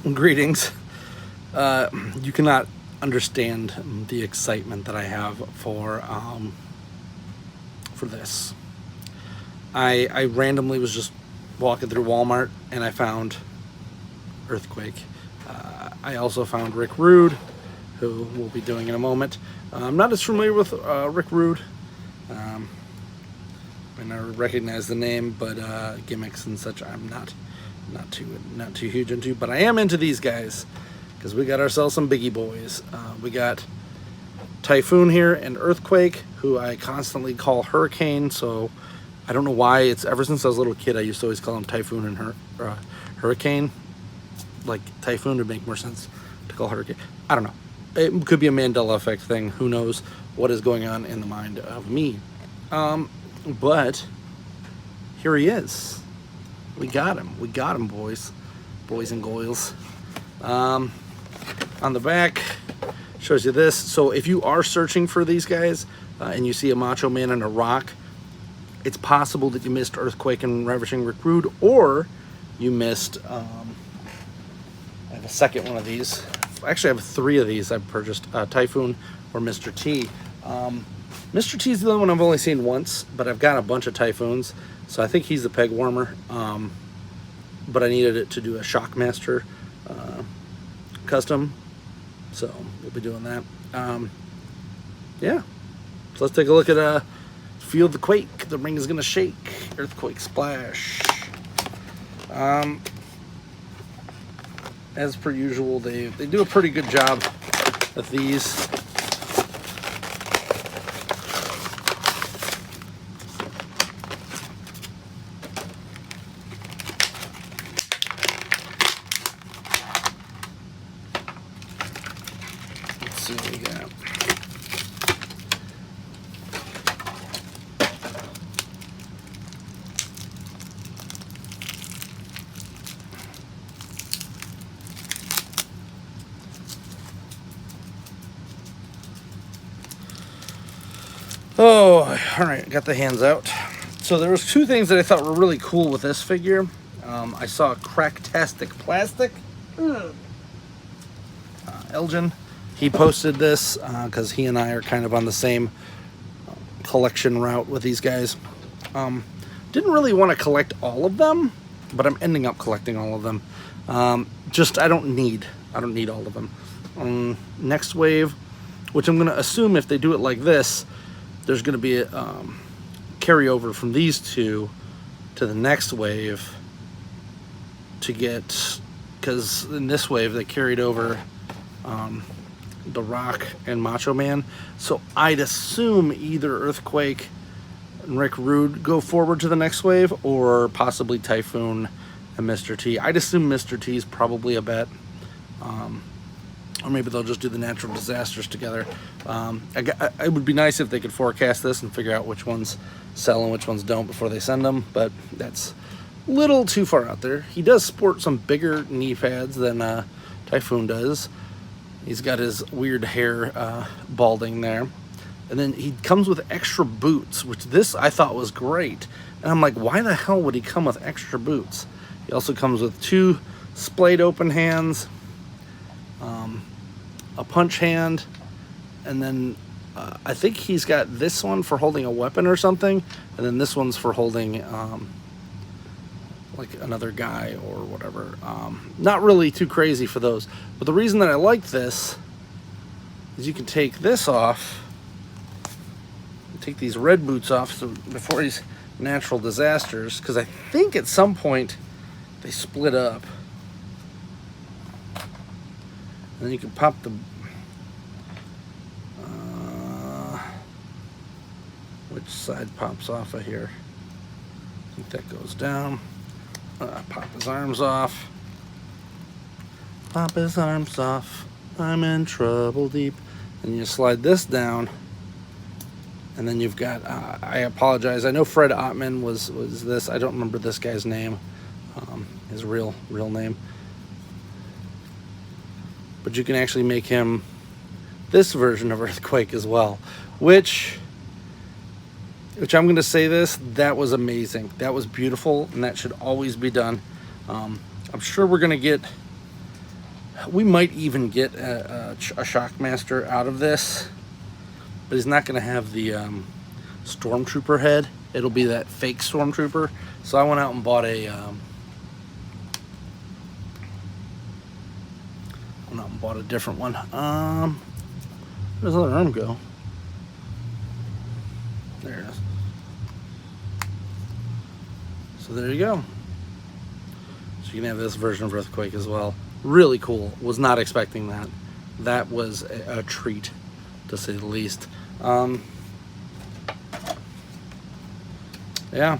Greetings. You cannot understand the excitement that I have for this. I randomly was just walking through Walmart and I found Earthquake. I also found Rick Rude, who we'll be doing in a moment. I'm not as familiar with Rick Rude. I recognize the name, but gimmicks and such I'm not too huge into. But I am into these guys because we got ourselves some biggie boys. We got Typhoon here and Earthquake, who I constantly call Hurricane. So I don't know why. It's ever since I was a little kid, I used to always call him Typhoon and Hurricane. Like Typhoon would make more sense to call Hurricane. I don't know. It could be a Mandela effect thing. Who knows what is going on in the mind of me. But here he is. We got him. We got him, boys and girls. On the back shows you this. So if you are searching for these guys and you see a Macho Man and a Rock, it's possible that you missed Earthquake and Ravishing Rick Rude, or you missed I have a second one of these. Actually, I have 3 of these I've purchased, Typhoon or Mr. T. Mr. T is the only one I've only seen once, but I've got a bunch of Typhoons, so I think he's the peg warmer. But I needed it to do a Shockmaster custom, so we'll be doing that. Yeah, so let's take a look at Feel the Quake. The ring is gonna shake. Earthquake splash. As per usual, they do a pretty good job with these. Let's see what we got. Oh, all right, got the hands out. So there was 2 things that I thought were really cool with this figure. I saw Cracktastic Plastic. Elgin, he posted this because he and I are kind of on the same collection route with these guys. Didn't really want to collect all of them, but I'm ending up collecting all of them. Just I don't need all of them. Next wave, which I'm going to assume if they do it like this, there's going to be a carryover from these 2 to the next wave to get, because in this wave they carried over the Rock and Macho Man. So I'd assume either Earthquake and Rick Rude go forward to the next wave, or possibly Typhoon and Mr. T. I'd assume Mr. T is probably a bet. Or maybe they'll just do the Natural Disasters together. It would be nice if they could forecast this and figure out which ones sell and which ones don't before they send them, but that's a little too far out there. He does sport some bigger knee pads than Typhoon does. He's got his weird hair balding there. And then he comes with extra boots, which this I thought was great. And I'm like, why the hell would he come with extra boots? He also comes with 2 splayed open hands, a punch hand, and then I think he's got this one for holding a weapon or something, and then this one's for holding like another guy or whatever. Not really too crazy for those, but the reason that I like this is you can take this off, take these red boots off, so before these Natural Disasters, because I think at some point they split up. And then you can pop the which side pops off of here? I think that goes down. Pop his arms off. Pop his arms off. I'm in trouble deep. And you slide this down. And then you've got, I apologize, I know Fred Ottman was this. I don't remember this guy's name, his real name. But you can actually make him this version of Earthquake as well, which I'm going to say this, that was amazing. That was beautiful, and that should always be done. I'm sure we're going to get We might even get a Shockmaster out of this, but he's not going to have the Stormtrooper head. It'll be that fake Stormtrooper. So I went out and bought a different one. Where does the other arm go? There it is. So there you go. So you can have this version of Earthquake as well. Really cool. Was not expecting that. That was a treat, to say the least. Yeah.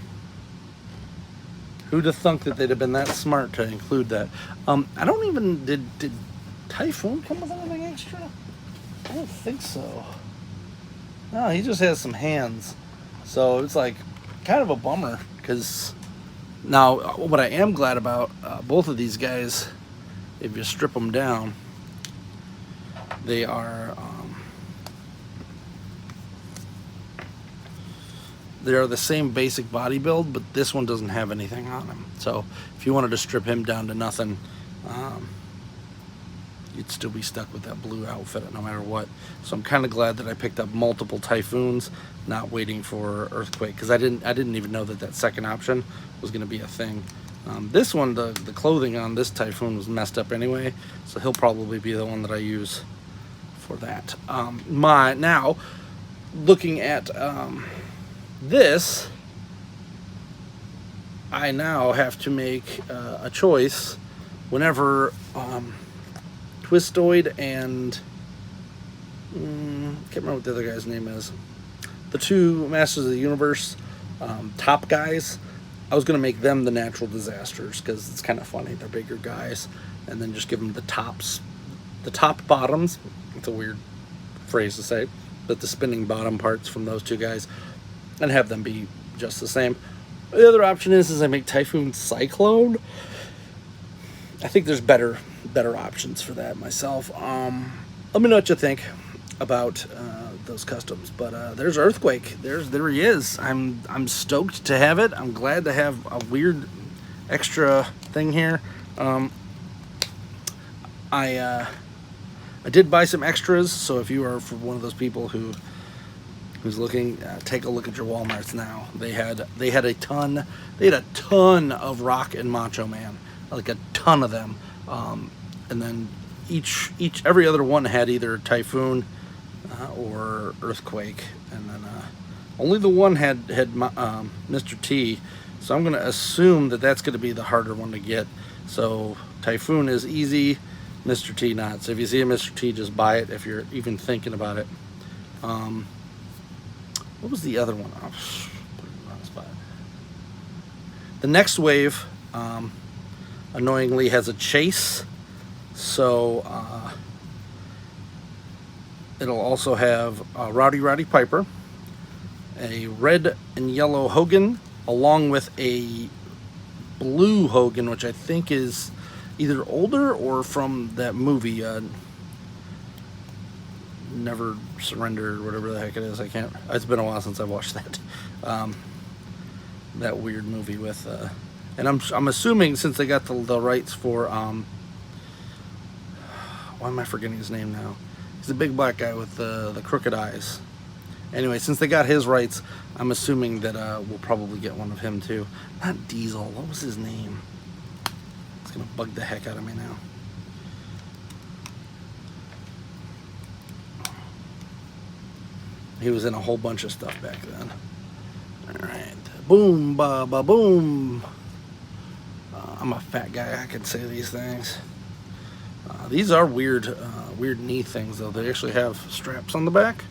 Who'd have thunk that they'd have been that smart to include that? I don't even... Did Typhoon come with anything extra? I don't think so. No, he just has some hands. So it's like kind of a bummer, because now what I am glad about, both of these guys, if you strip them down, they are the same basic body build, but this one doesn't have anything on him. So if you wanted to strip him down to nothing, you'd still be stuck with that blue outfit no matter what. So I'm kind of glad that I picked up multiple Typhoons, not waiting for Earthquake, because I didn't even know that second option was going to be a thing. This one, the clothing on this Typhoon was messed up anyway, so he'll probably be the one that I use for that. Now, looking at this, I now have to make a choice whenever Twistoid and can't remember what the other guy's name is. The two Masters of the Universe top guys, I was going to make them the natural disasters, because it's kind of funny. They're bigger guys. And then just give them the tops. The top bottoms. It's a weird phrase to say. But the spinning bottom parts from those two guys. And have them be just the same. The other option is I make Typhoon Cyclone. I think there's better options for that myself. Let me know what you think about those customs. But there's Earthquake. There he is. I'm stoked to have it. I'm glad to have a weird extra thing here. I did buy some extras, so if you are one of those people who's looking, take a look at your Walmarts now. They had a ton of Rock and Macho Man, like a ton of them. And then every other one had either Typhoon or Earthquake, and then only the one had Mr. T. So I'm going to assume that that's going to be the harder one to get. So Typhoon is easy, Mr. T not. So if you see a Mr. T, just buy it if you're even thinking about it. What was the other one? I'll put it on the spot. The next wave, annoyingly, has a chase. So it'll also have Rowdy Piper, a red and yellow Hogan, along with a blue Hogan, which I think is either older or from that movie, Never Surrender, or whatever the heck it is. It's been a while since I've watched that. That weird movie with, and I'm assuming, since they got the rights for, why am I forgetting his name now? He's the big black guy with the crooked eyes. Anyway, since they got his rights, I'm assuming that we'll probably get one of him too. Not Diesel. What was his name? It's gonna bug the heck out of me now. He was in a whole bunch of stuff back then. Alright. Boom, ba, ba, boom. I'm a fat guy. I can say these things. These are weird knee things, though. They actually have straps on the back,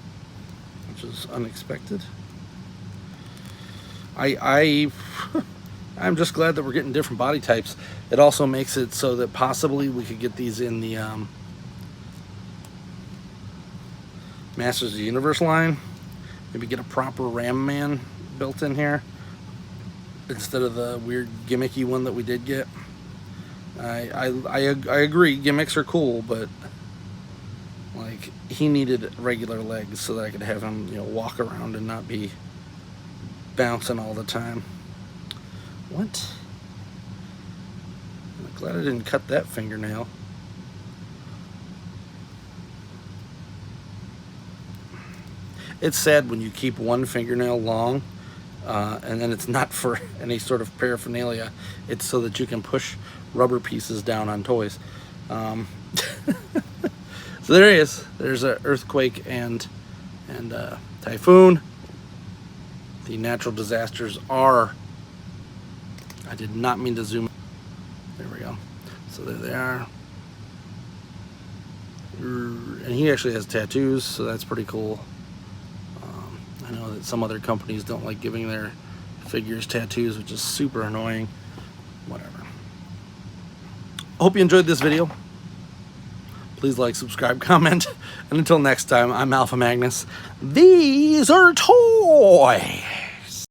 which is unexpected. I'm just glad that we're getting different body types. It also makes it so that possibly we could get these in the Masters of the Universe line. Maybe get a proper Ram Man built in here instead of the weird gimmicky one that we did get. I agree, gimmicks are cool, but like, he needed regular legs so that I could have him, walk around and not be bouncing all the time. What? I'm glad I didn't cut that fingernail. It's sad when you keep one fingernail long, and then it's not for any sort of paraphernalia. It's so that you can push rubber pieces down on toys. So there he is. There's an earthquake and typhoon. The natural disasters are... I did not mean to zoom. There we go. So there they are. And he actually has tattoos, so that's pretty cool. I know that some other companies don't like giving their figures tattoos, which is super annoying. Whatever. Hope you enjoyed this video. Please like, subscribe, comment. And until next time, I'm Alpha Magnus. These are toys.